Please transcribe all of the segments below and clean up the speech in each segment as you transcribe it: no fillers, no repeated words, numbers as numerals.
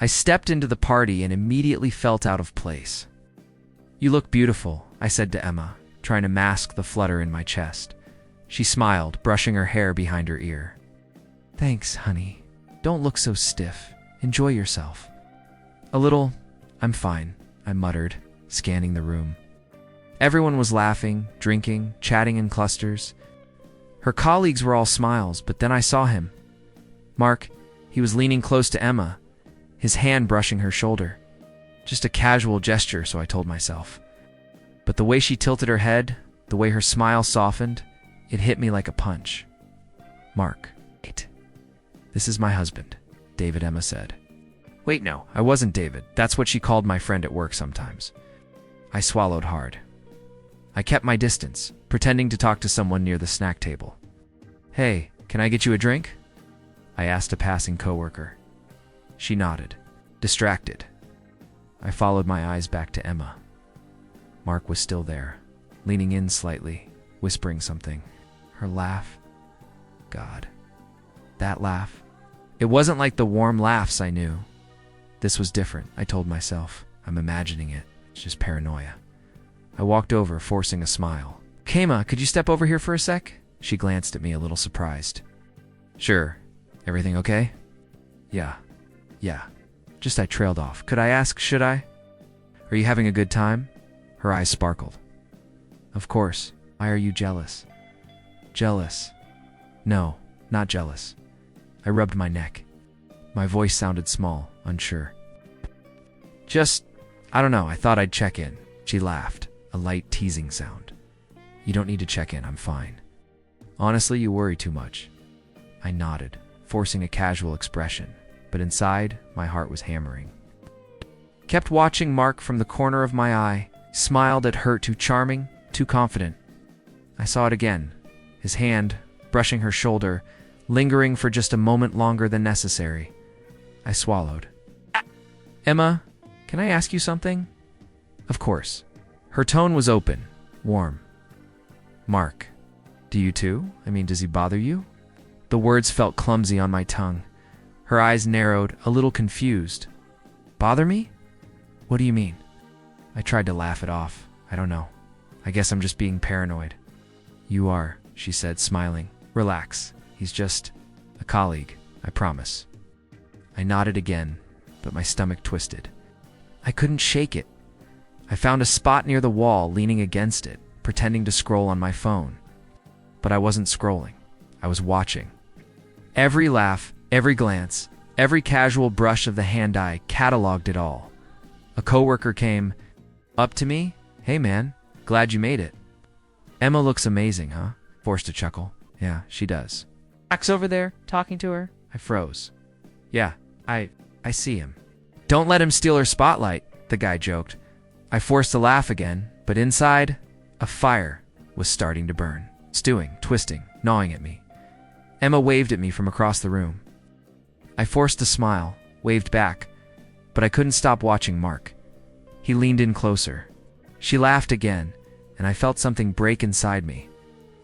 I stepped into the party and immediately felt out of place. "You look beautiful," I said to Emma, trying to mask the flutter in my chest. She smiled, brushing her hair behind her ear. "Thanks, honey. Don't look so stiff. Enjoy yourself." I'm fine," I muttered, scanning the room. Everyone was laughing, drinking, chatting in clusters. Her colleagues were all smiles, but then I saw him. Mark, he was leaning close to Emma, his hand brushing her shoulder. Just a casual gesture, so I told myself. But the way she tilted her head, the way her smile softened, it hit me like a punch. "Mark, wait. This is my husband," David, Emma said. Wait, no, I wasn't David. That's what she called my friend at work sometimes. I swallowed hard. I kept my distance, pretending to talk to someone near the snack table. "Hey, can I get you a drink?" I asked a passing coworker. She nodded, distracted. I followed my eyes back to Emma. Mark was still there, leaning in slightly, whispering something. Her laugh. God. That laugh. It wasn't like the warm laughs I knew. This was different, I told myself. I'm imagining it. It's just paranoia. I walked over, forcing a smile. "Kema, could you step over here for a sec?" She glanced at me, a little surprised. "Sure. Everything okay?" Yeah. Just I trailed off. "Could I ask, should I? Are you having a good time?" Her eyes sparkled. "Of course. Why are you jealous?" "Jealous? No, not jealous." I rubbed my neck. My voice sounded small, unsure. I don't know, I thought I'd check in." She laughed, a light teasing sound. "You don't need to check in, I'm fine. Honestly, you worry too much." I nodded, forcing a casual expression, but inside, my heart was hammering. Kept watching Mark from the corner of my eye, smiled at her, too charming, too confident. I saw it again, his hand, brushing her shoulder, lingering for just a moment longer than necessary. I swallowed. "Emma, can I ask you something?" "Of course." Her tone was open, warm. "Mark, do you too? Does he bother you?" The words felt clumsy on my tongue. Her eyes narrowed, a little confused. "Bother me? What do you mean?" I tried to laugh it off. I don't know. I guess I'm just being paranoid. "You are," she said, smiling. "Relax. He's just a colleague, I promise." I nodded again, but my stomach twisted. I couldn't shake it. I found a spot near the wall, leaning against it, pretending to scroll on my phone. But I wasn't scrolling. I was watching. Every laugh, every glance, every casual brush of the hand I cataloged it all. A coworker came up to me. "Hey man, glad you made it." "Emma looks amazing, huh?" Forced a chuckle. "Yeah, she does." "Max over there, talking to her?" I froze. "Yeah, I see him." "Don't let him steal her spotlight," the guy joked. I forced a laugh again, but inside, a fire was starting to burn, stewing, twisting, gnawing at me. Emma waved at me from across the room. I forced a smile, waved back, but I couldn't stop watching Mark. He leaned in closer. She laughed again, and I felt something break inside me.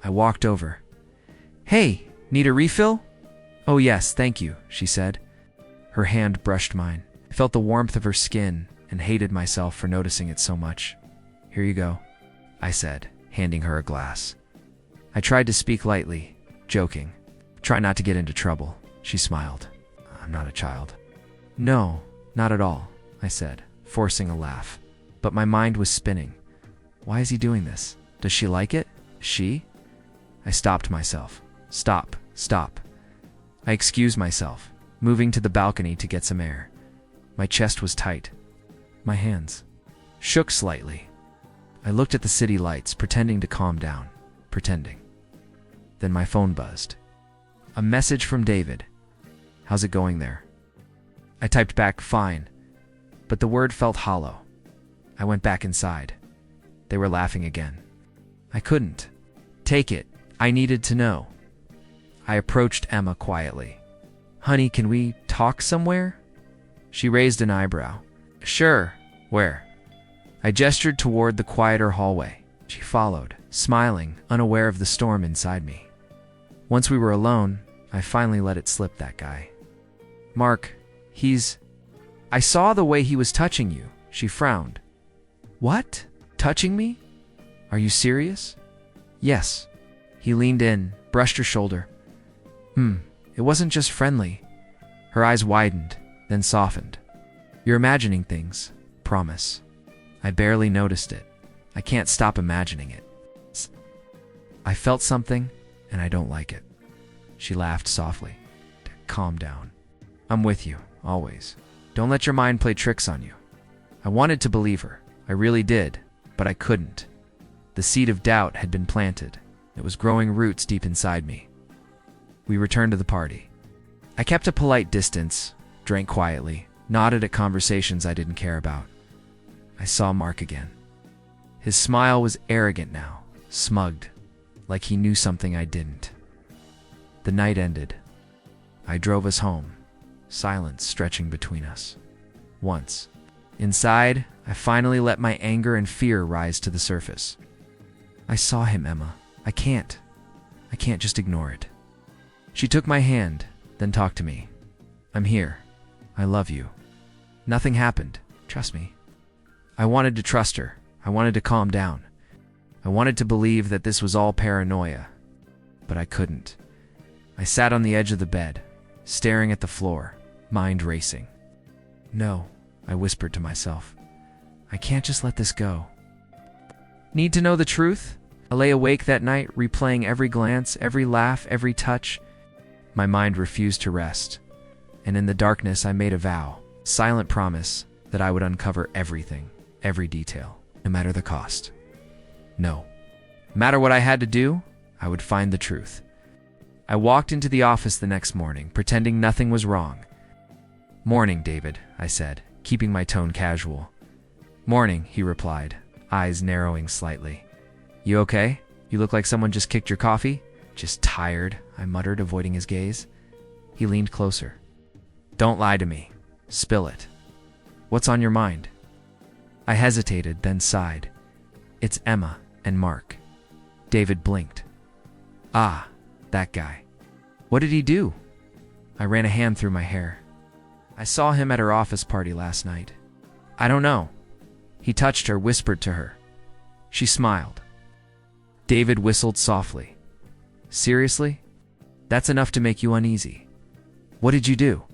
I walked over. "Hey, need a refill?" "Oh yes, thank you," she said. Her hand brushed mine. I felt the warmth of her skin and hated myself for noticing it so much. "Here you go," I said, handing her a glass. I tried to speak lightly, joking. "Try not to get into trouble," she smiled. "I'm not a child." "No, not at all," I said, forcing a laugh. But my mind was spinning. Why is he doing this? Does she like it? She? I stopped myself. Stop. I excused myself, moving to the balcony to get some air. My chest was tight. My hands shook slightly. I looked at the city lights, pretending to calm down. Then my phone buzzed. A message from David. "How's it going there?" I typed back, "Fine," but the word felt hollow. I went back inside. They were laughing again. I couldn't take it. I needed to know. I approached Emma quietly. "Honey, can we talk somewhere?" She raised an eyebrow. "Sure. Where?" I gestured toward the quieter hallway. She followed, smiling, unaware of the storm inside me. Once we were alone, I finally let it slip, "That guy. Mark, he's..." I saw the way he was touching you. She frowned. What? Touching me? Are you serious? Yes. He leaned in, brushed her shoulder. It wasn't just friendly. Her eyes widened, then softened. You're imagining things. Promise. I barely noticed it. I can't stop imagining it. I felt something, and I don't like it. She laughed softly. Calm down. I'm with you, always. Don't let your mind play tricks on you. I wanted to believe her. I really did, but I couldn't. The seed of doubt had been planted. It was growing roots deep inside me. We returned to the party. I kept a polite distance, drank quietly, nodded at conversations I didn't care about. I saw Mark again. His smile was arrogant now, smugged, like he knew something I didn't. The night ended. I drove us home, silence stretching between us. Once, inside, I finally let my anger and fear rise to the surface. I saw him, Emma. I can't just ignore it. She took my hand, then talked to me. I'm here. I love you. Nothing happened. Trust me. I wanted to trust her. I wanted to calm down. I wanted to believe that this was all paranoia. But I couldn't. I sat on the edge of the bed, staring at the floor, mind racing. No, I whispered to myself. I can't just let this go. Need to know the truth? I lay awake that night, replaying every glance, every laugh, every touch. My mind refused to rest, and in the darkness I made a vow, silent promise, that I would uncover everything, every detail, no matter the cost. No matter what I had to do, I would find the truth. I walked into the office the next morning, pretending nothing was wrong. Morning, David, I said, keeping my tone casual. Morning, he replied, eyes narrowing slightly. You okay? You look like someone just kicked your coffee? Just tired, I muttered, avoiding his gaze. He leaned closer. Don't lie to me. Spill it. What's on your mind? I hesitated, then sighed. It's Emma and Mark. David blinked. Ah, that guy. What did he do? I ran a hand through my hair. I saw him at her office party last night. I don't know. He touched her, whispered to her. She smiled. David whistled softly. Seriously? That's enough to make you uneasy. What did you do?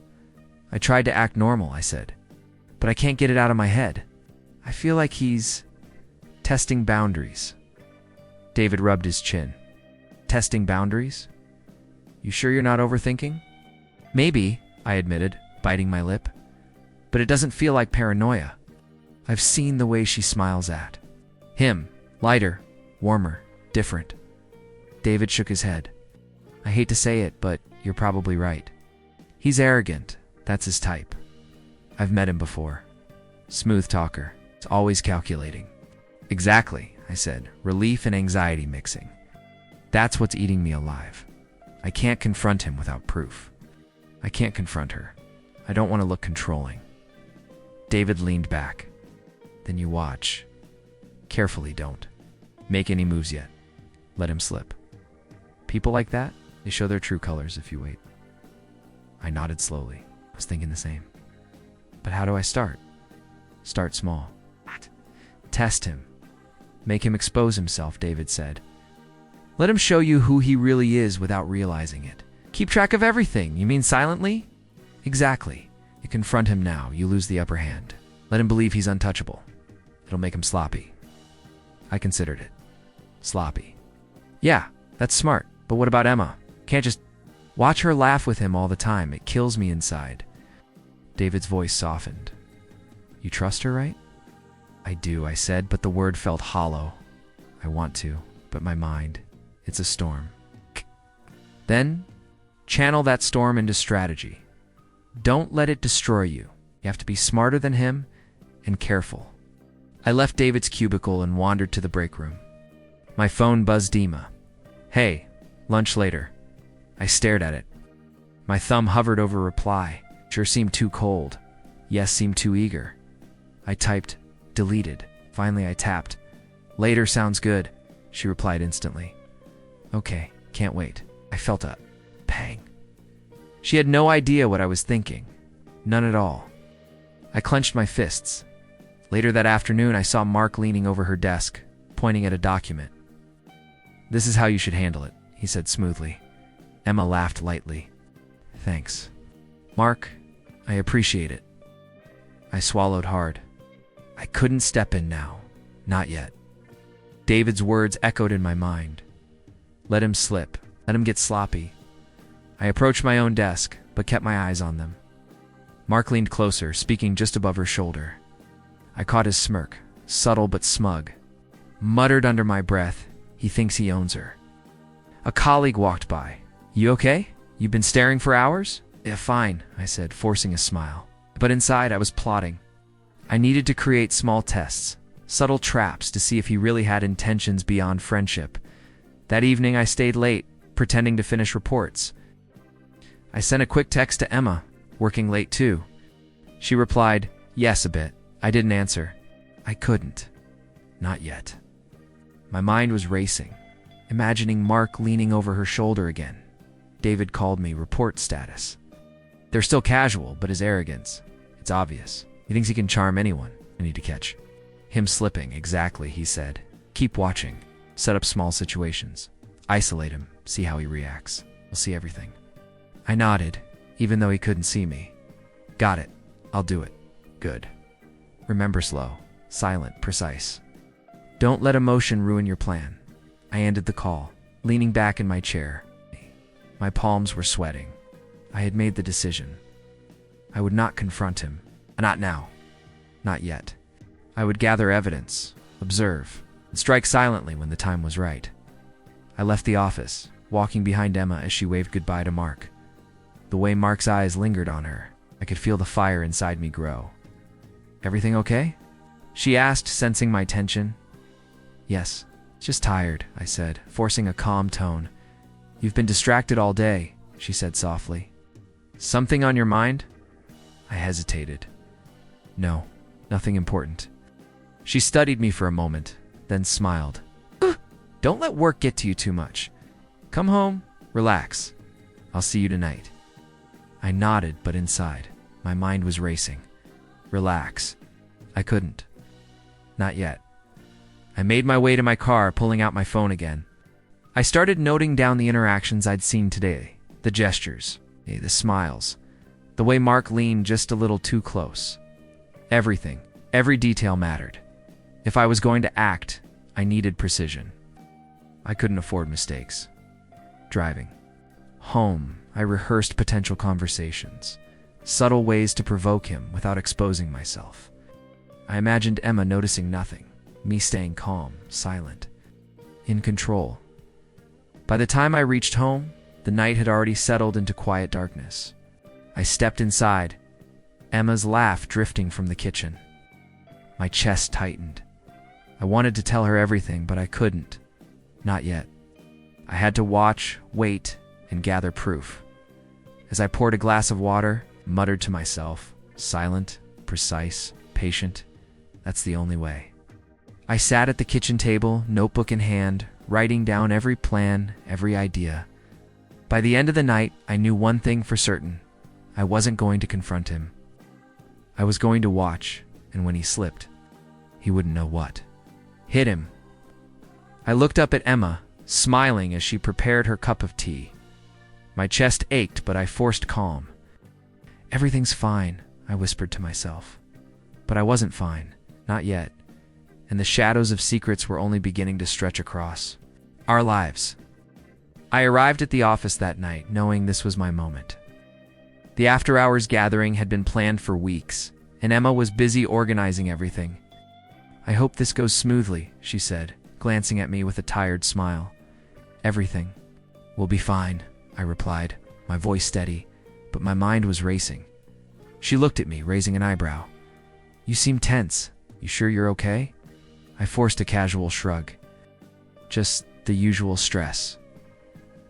I tried to act normal, I said. But I can't get it out of my head. I feel like he's testing boundaries. David rubbed his chin. Testing boundaries? You sure you're not overthinking? Maybe, I admitted, biting my lip. But it doesn't feel like paranoia. I've seen the way she smiles at him. Lighter, warmer, different. David shook his head. I hate to say it, but you're probably right. He's arrogant. That's his type. I've met him before. Smooth talker. It's always calculating. Exactly, I said, relief and anxiety mixing. That's what's eating me alive. I can't confront him without proof. I can't confront her. I don't want to look controlling. David leaned back. Then you watch. Carefully, don't make any moves yet. Let him slip. People like that, they show their true colors if you wait. I nodded slowly. I was thinking the same. But how do I start? Start small. Test him. Make him expose himself, David said. Let him show you who he really is without realizing it. Keep track of everything. You mean silently? Exactly. You confront him now, you lose the upper hand. Let him believe he's untouchable. It'll make him sloppy. I considered it. Sloppy. Yeah, that's smart. But what about Emma? Can't just watch her laugh with him all the time. It kills me inside. David's voice softened. You trust her, right? I do, I said, but the word felt hollow. I want to, but my mind, it's a storm. Then, channel that storm into strategy. Don't let it destroy you. You have to be smarter than him and careful. I left David's cubicle and wandered to the break room. My phone buzzed Emma. Hey, lunch later. I stared at it. My thumb hovered over reply. Sure seemed too cold. Yes seemed too eager. I typed, deleted. Finally I tapped. Later sounds good, she replied instantly. Okay, can't wait. I felt a pang. She had no idea what I was thinking. None at all. I clenched my fists. Later that afternoon, I saw Mark leaning over her desk, pointing at a document. "This is how you should handle it," he said smoothly. Emma laughed lightly. "Thanks. Mark, I appreciate it." I swallowed hard. I couldn't step in now. Not yet. David's words echoed in my mind. Let him slip. Let him get sloppy. I approached my own desk, but kept my eyes on them. Mark leaned closer, speaking just above her shoulder. I caught his smirk, subtle but smug. Muttered under my breath, "He thinks he owns her." A colleague walked by. "You okay? You've been staring for hours?" "Yeah, fine," I said, forcing a smile. But inside I was plotting. I needed to create small tests, subtle traps to see if he really had intentions beyond friendship. That evening I stayed late, pretending to finish reports. I sent a quick text to Emma, working late too. She replied, "Yes, a bit." I didn't answer. I couldn't. Not yet. My mind was racing, imagining Mark leaning over her shoulder again. David called me report status. They're still casual, but his arrogance, it's obvious. He thinks he can charm anyone. I need to catch him slipping. Exactly, he said. Keep watching. Set up small situations. Isolate him. See how he reacts. We'll see everything. I nodded, even though he couldn't see me. Got it. I'll do it. Good. Remember, slow, silent, precise. Don't let emotion ruin your plan. I ended the call, leaning back in my chair. My palms were sweating. I had made the decision. I would not confront him. Not now. Not yet. I would gather evidence, observe, and strike silently when the time was right. I left the office, walking behind Emma as she waved goodbye to Mark. The way Mark's eyes lingered on her, I could feel the fire inside me grow. "Everything okay?" she asked, sensing my tension. "Yes, just tired," I said, forcing a calm tone. "You've been distracted all day," she said softly. "Something on your mind?" I hesitated. "No, nothing important." She studied me for a moment, then smiled. "Don't let work get to you too much. Come home, relax. I'll see you tonight." I nodded, but inside, my mind was racing. Relax. I couldn't. Not yet. I made my way to my car, pulling out my phone again. I started noting down the interactions I'd seen today, the gestures, the smiles, the way Mark leaned just a little too close. Everything, every detail mattered. If I was going to act, I needed precision. I couldn't afford mistakes. Driving home, I rehearsed potential conversations, subtle ways to provoke him without exposing myself. I imagined Emma noticing nothing, me staying calm, silent, in control. By the time I reached home, the night had already settled into quiet darkness. I stepped inside, Emma's laugh drifting from the kitchen. My chest tightened. I wanted to tell her everything, but I couldn't. Not yet. I had to watch, wait, and gather proof. As I poured a glass of water, muttered to myself, silent, precise, patient, that's the only way. I sat at the kitchen table, notebook in hand, writing down every plan, every idea. By the end of the night, I knew one thing for certain. I wasn't going to confront him. I was going to watch, and when he slipped, he wouldn't know what. Hit him. I looked up at Emma, smiling as she prepared her cup of tea. My chest ached, but I forced calm. "Everything's fine," I whispered to myself. But I wasn't fine, not yet, and the shadows of secrets were only beginning to stretch across our lives. I arrived at the office that night, knowing this was my moment. The after-hours gathering had been planned for weeks, and Emma was busy organizing everything. "I hope this goes smoothly," she said, glancing at me with a tired smile. "Everything will be fine," I replied, my voice steady, but my mind was racing. She looked at me, raising an eyebrow. "You seem tense. You sure you're okay?" I forced a casual shrug. "Just the usual stress."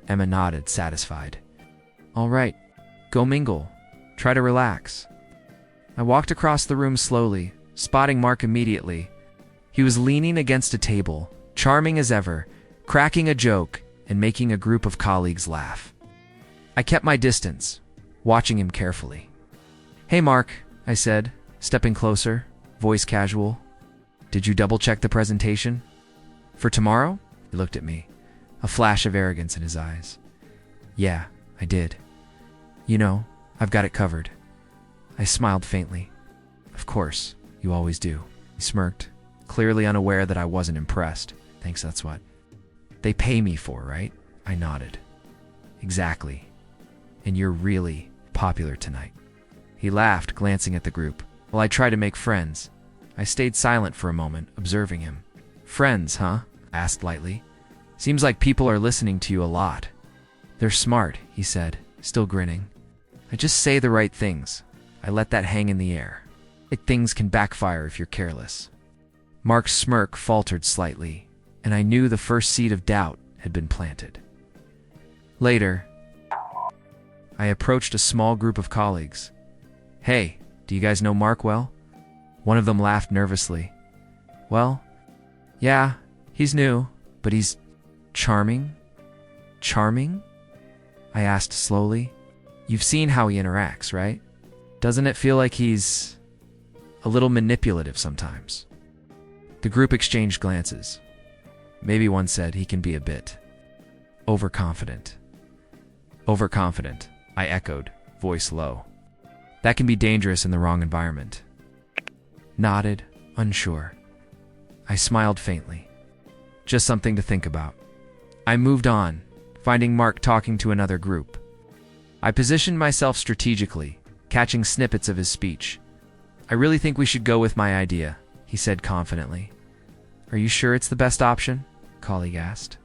Emma nodded, satisfied. "All right, go mingle. Try to relax." I walked across the room slowly, spotting Mark immediately. He was leaning against a table, charming as ever, cracking a joke and making a group of colleagues laugh. I kept my distance, watching him carefully. "Hey, Mark," I said, stepping closer, voice casual. Did you double-check the presentation? For tomorrow? He looked at me, a flash of arrogance in his eyes. Yeah, I did. You know, I've got it covered. I smiled faintly. Of course, you always do. He smirked, clearly unaware that I wasn't impressed. Thanks, that's what they pay me for, right? I nodded. Exactly. And you're really popular tonight. He laughed, glancing at the group. While I tried to make friends, I stayed silent for a moment, observing him. Friends, huh? I asked lightly. Seems like people are listening to you a lot. They're smart, he said, still grinning. I just say the right things. I let that hang in the air. Things can backfire if you're careless. Mark's smirk faltered slightly, and I knew the first seed of doubt had been planted. Later, I approached a small group of colleagues. Hey, do you guys know Mark well? One of them laughed nervously. Well, yeah, he's new, but he's charming. Charming? I asked slowly. You've seen how he interacts, right? Doesn't it feel like he's a little manipulative sometimes? The group exchanged glances. Maybe one said he can be a bit overconfident. Overconfident, I echoed, voice low. That can be dangerous in the wrong environment. Nodded, unsure. I smiled faintly. Just something to think about. I moved on, finding Mark talking to another group. I positioned myself strategically, catching snippets of his speech. I really think we should go with my idea, he said confidently. Are you sure it's the best option? A colleague asked.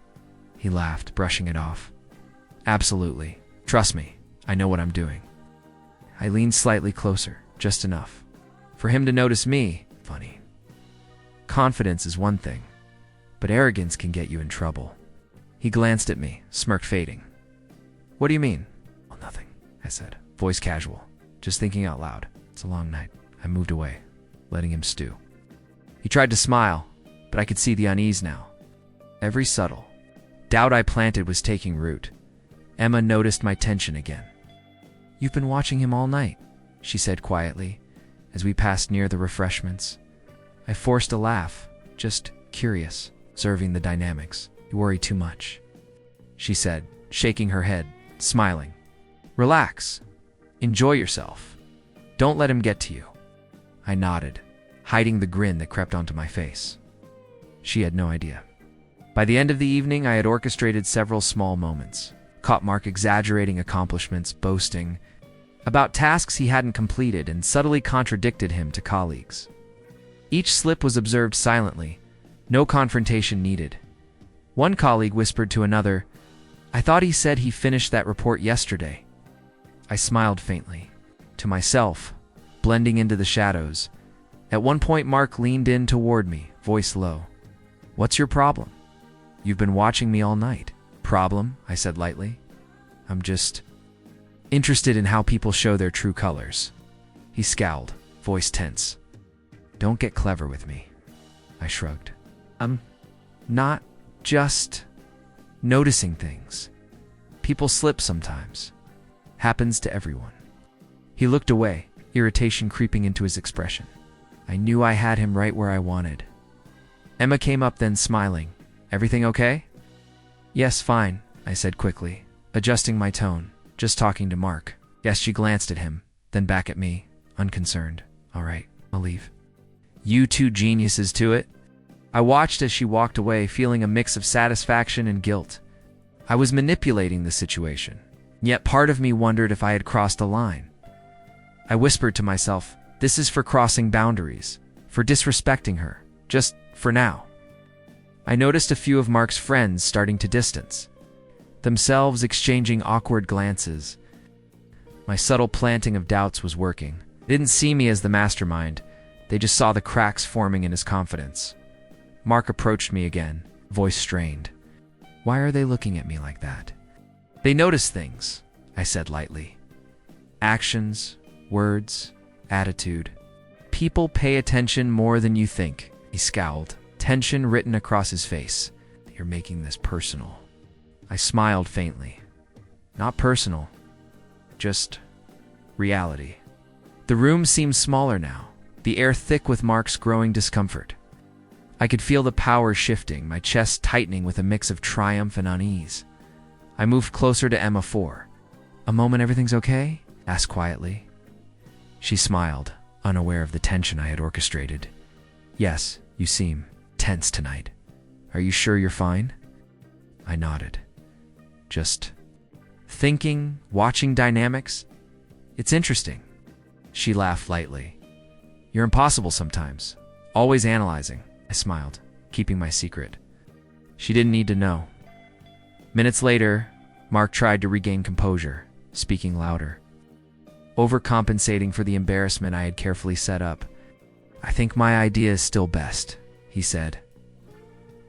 He laughed, brushing it off. Absolutely. Trust me, I know what I'm doing. I leaned slightly closer, just enough for him to notice me. Funny. Confidence is one thing, but arrogance can get you in trouble. He glanced at me, smirk fading. What do you mean? Well, nothing, I said, voice casual, just thinking out loud. It's a long night. I moved away, letting him stew. He tried to smile, but I could see the unease now. Every subtle doubt I planted was taking root. Emma noticed my tension again. You've been watching him all night, she said quietly, as we passed near the refreshments. I forced a laugh, just curious, observing the dynamics. You worry too much, she said, shaking her head, smiling. Relax. Enjoy yourself. Don't let him get to you. I nodded, hiding the grin that crept onto my face. She had no idea. By the end of the evening, I had orchestrated several small moments. Caught Mark exaggerating accomplishments, boasting about tasks he hadn't completed, and subtly contradicted him to colleagues. Each slip was observed silently, no confrontation needed. One colleague whispered to another, I thought he said he finished that report yesterday. I smiled faintly. To myself, blending into the shadows. At one point, Mark leaned in toward me, voice low. What's your problem? You've been watching me all night. Problem, I said lightly. I'm just interested in how people show their true colors. He scowled, voice tense. Don't get clever with me. I shrugged. I'm not just noticing things. People slip sometimes. Happens to everyone. He looked away, irritation creeping into his expression. I knew I had him right where I wanted. Emma came up then, smiling. Everything okay? Yes, fine, I said quickly, adjusting my tone, just talking to Mark. Yes, she glanced at him, then back at me, unconcerned. All right, I'll leave. You two geniuses to it. I watched as she walked away, feeling a mix of satisfaction and guilt. I was manipulating the situation, yet part of me wondered if I had crossed a line. I whispered to myself, this is for crossing boundaries, for disrespecting her, just for now. I noticed a few of Mark's friends starting to distance, themselves exchanging awkward glances. My subtle planting of doubts was working. They didn't see me as the mastermind, they just saw the cracks forming in his confidence. Mark approached me again, voice strained. Why are they looking at me like that? They notice things, I said lightly. Actions, words, attitude. People pay attention more than you think, he scowled, tension written across his face. You're making this personal. I smiled faintly. Not personal, just reality. The room seemed smaller now, the air thick with Mark's growing discomfort. I could feel the power shifting, my chest tightening with a mix of triumph and unease. I moved closer to Emma for a moment. Everything's okay? Asked quietly. She smiled, unaware of the tension I had orchestrated. Yes, you seem tense tonight. Are you sure you're fine? I nodded. Just thinking, watching dynamics. It's interesting. She laughed lightly. You're impossible sometimes. Always analyzing. I smiled, keeping my secret. She didn't need to know. Minutes later, Mark tried to regain composure, speaking louder. Overcompensating for the embarrassment I had carefully set up. I think my idea is still best, he said.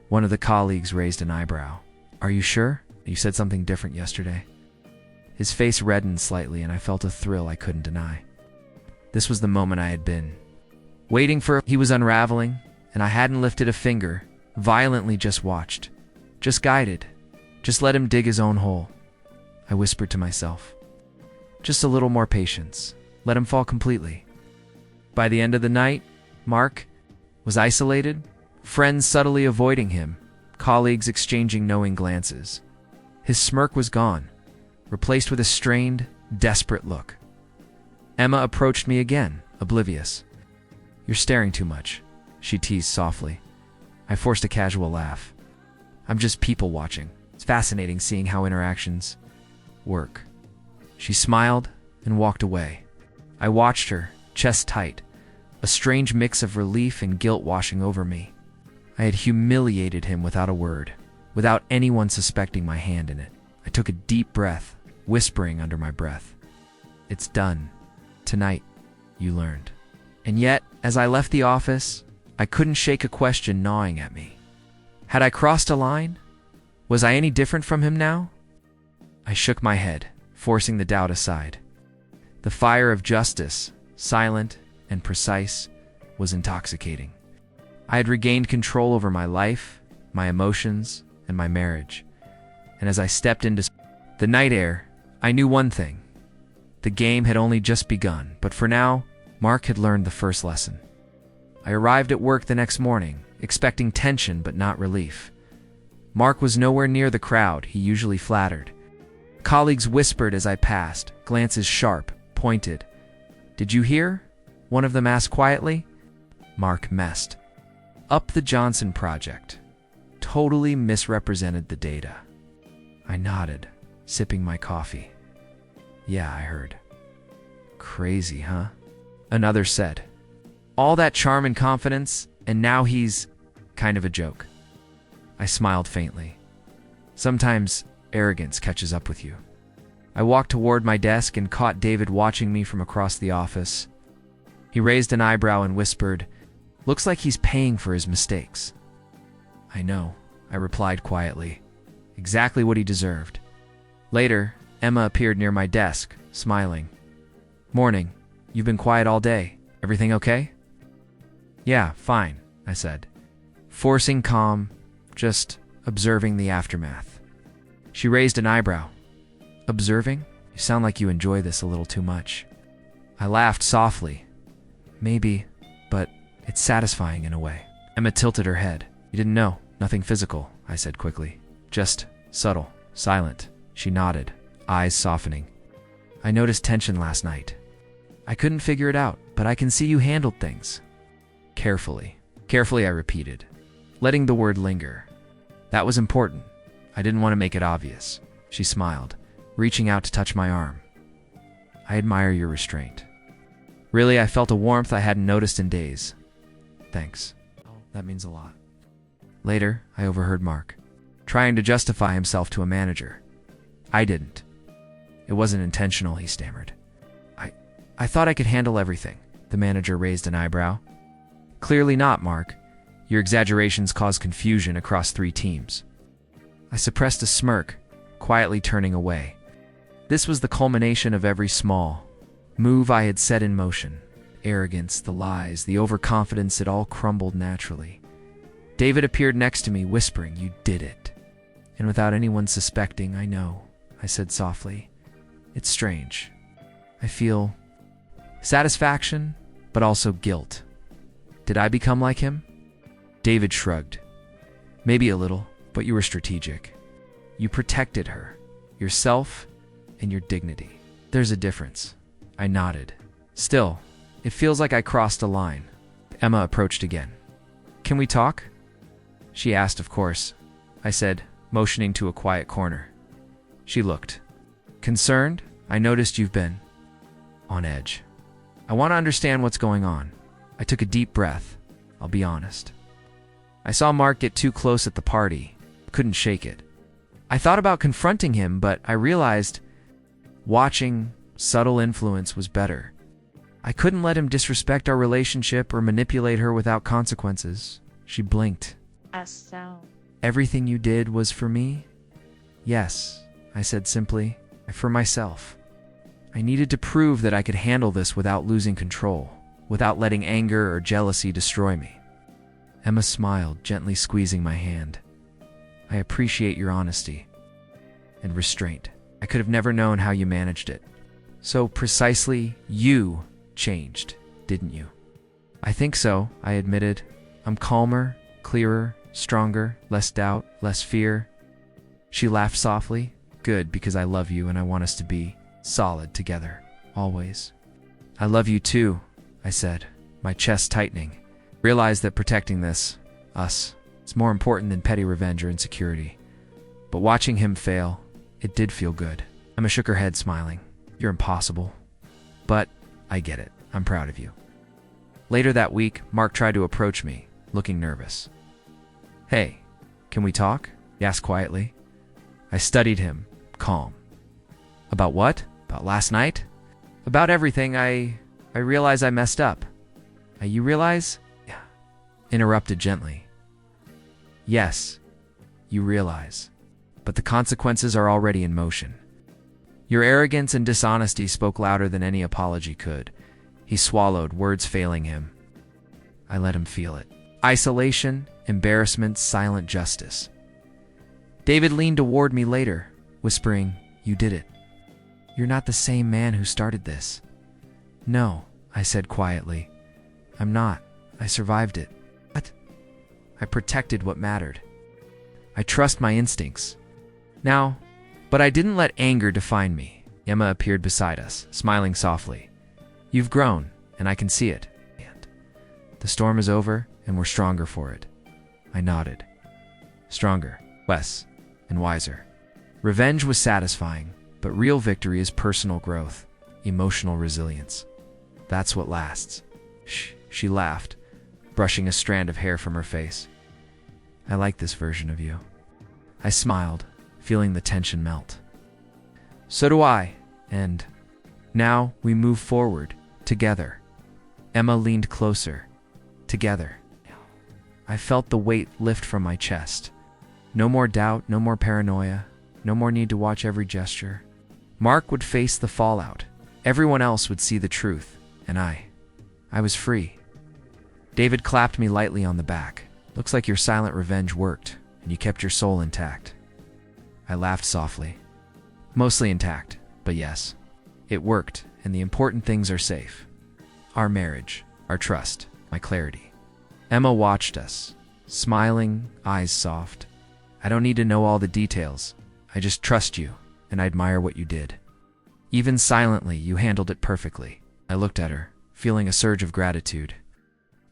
One of the colleagues raised an eyebrow. Are you sure? You said something different yesterday. His face reddened slightly, and I felt a thrill I couldn't deny. This was the moment I had been waiting for. He was unraveling, and I hadn't lifted a finger, violently just watched. Just guided. Just let him dig his own hole. I whispered to myself. Just a little more patience. Let him fall completely. By the end of the night, Mark was isolated, friends subtly avoiding him, colleagues exchanging knowing glances. His smirk was gone, replaced with a strained, desperate look. Emma approached me again, oblivious. You're staring too much, she teased softly. I forced a casual laugh. I'm just people watching. It's fascinating seeing how interactions work. She smiled and walked away. I watched her, chest tight, a strange mix of relief and guilt washing over me. I had humiliated him without a word, without anyone suspecting my hand in it. I took a deep breath, whispering under my breath. It's done. Tonight, you learned. And yet, as I left the office, I couldn't shake a question gnawing at me. Had I crossed a line? Was I any different from him now? I shook my head, forcing the doubt aside. The fire of justice, silent and precise, was intoxicating. I had regained control over my life, my emotions, and my marriage. And as I stepped into the night air, I knew one thing. The game had only just begun, but for now, Mark had learned the first lesson. I arrived at work the next morning, expecting tension but not relief. Mark was nowhere near the crowd he usually flattered. Colleagues whispered as I passed, glances sharp, pointed. Did you hear? One of them asked quietly. Mark messed up the Johnson project. Totally misrepresented the data. I nodded, sipping my coffee. Yeah, I heard. Crazy, huh? Another said. All that charm and confidence, and now he's kind of a joke. I smiled faintly. Sometimes arrogance catches up with you. I walked toward my desk and caught David watching me from across the office. He raised an eyebrow and whispered, "Looks like he's paying for his mistakes." I know, I replied quietly. Exactly what he deserved. Later, Emma appeared near my desk, smiling. Morning. You've been quiet all day. Everything okay? Yeah, fine, I said. Forcing calm, just observing the aftermath. She raised an eyebrow. Observing? You sound like you enjoy this a little too much. I laughed softly. Maybe, but it's satisfying in a way. Emma tilted her head. You didn't know. Nothing physical, I said quickly. Just subtle, silent. She nodded, eyes softening. I noticed tension last night. I couldn't figure it out, but I can see you handled things. Carefully. Carefully, I repeated, letting the word linger. That was important. I didn't want to make it obvious. She smiled, reaching out to touch my arm. I admire your restraint. Really, I felt a warmth I hadn't noticed in days. Thanks. That means a lot. Later, I overheard Mark, trying to justify himself to a manager. I didn't. It wasn't intentional, he stammered. I thought I could handle everything. The manager raised an eyebrow. Clearly not, Mark. Your exaggerations caused confusion across 3 teams. I suppressed a smirk, quietly turning away. This was the culmination of every small move I had set in motion. Arrogance, the lies, the overconfidence, it all crumbled naturally. David appeared next to me, whispering, "You did it." And without anyone suspecting, "I know," I said softly. It's strange. I feel satisfaction, but also guilt. Did I become like him? David shrugged. Maybe a little, but you were strategic. You protected her, yourself, and your dignity. There's a difference. I nodded. Still, it feels like I crossed a line. Emma approached again. Can we talk? She asked, of course. I said, motioning to a quiet corner. She looked. Concerned? I noticed you've been on edge. I want to understand what's going on. I took a deep breath. I'll be honest. I saw Mark get too close at the party. Couldn't shake it. I thought about confronting him, but I realized watching subtle influence was better. I couldn't let him disrespect our relationship or manipulate her without consequences. She blinked. Everything you did was for me? Yes, I said simply. For myself. I needed to prove that I could handle this without losing control, without letting anger or jealousy destroy me. Emma smiled, gently squeezing my hand. I appreciate your honesty and restraint. I could have never known how you managed it. So precisely, you changed, didn't you? I think so, I admitted. I'm calmer, clearer, stronger, less doubt, less fear. She laughed softly. Good, because I love you and I want us to be solid together, always. I love you too, I said, my chest tightening. Realized that protecting this, us, is more important than petty revenge or insecurity. But watching him fail, it did feel good. Emma shook her head, smiling. You're impossible. But I get it. I'm proud of you. Later that week, Mark tried to approach me, looking nervous. Hey, can we talk? He asked quietly. I studied him, calm. About what? About last night? About everything. I realize I messed up. You realize? Yeah. Interrupted gently. Yes, you realize. But the consequences are already in motion. Your arrogance and dishonesty spoke louder than any apology could. He swallowed, words failing him. I let him feel it. Isolation, embarrassment, silent justice. David leaned toward me later, whispering, You did it. You're not the same man who started this. No, I said quietly. I'm not. I survived it. What? I protected what mattered. I trust my instincts. Now, but I didn't let anger define me. Emma appeared beside us, smiling softly. You've grown, and I can see it. And the storm is over, and we're stronger for it. I nodded. Stronger, less, and wiser. Revenge was satisfying, but real victory is personal growth, emotional resilience. That's what lasts. Shh, she laughed, brushing a strand of hair from her face. I like this version of you. I smiled, feeling the tension melt. So do I, and now we move forward, together. Emma leaned closer. Together. I felt the weight lift from my chest. No more doubt, no more paranoia, no more need to watch every gesture. Mark would face the fallout. Everyone else would see the truth, and I was free. David clapped me lightly on the back. Looks like your silent revenge worked, and you kept your soul intact. I laughed softly. Mostly intact, but yes, it worked, and the important things are safe. Our marriage, our trust, my clarity. Emma watched us, smiling, eyes soft. I don't need to know all the details. I just trust you, and I admire what you did. Even silently, you handled it perfectly. I looked at her, feeling a surge of gratitude.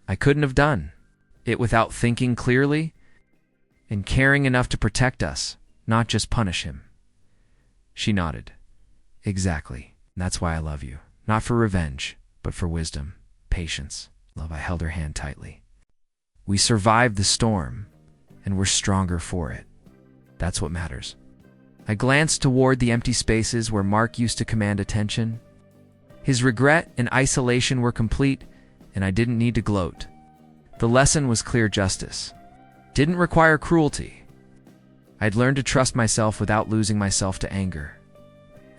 I couldn't have done it without thinking clearly and caring enough to protect us, not just punish him. She nodded. Exactly. That's why I love you. Not for revenge, but for wisdom, patience, love. I held her hand tightly. We survived the storm, and we're stronger for it. That's what matters. I glanced toward the empty spaces where Mark used to command attention. His regret and isolation were complete, and I didn't need to gloat. The lesson was clear justice. Didn't require cruelty. I'd learned to trust myself without losing myself to anger.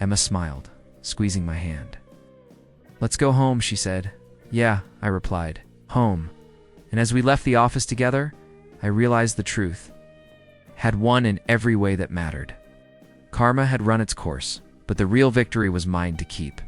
Emma smiled, squeezing my hand. Let's go home, she said. Yeah, I replied. Home. And as we left the office together, I realized the truth. Had won in every way that mattered. Karma had run its course, but the real victory was mine to keep.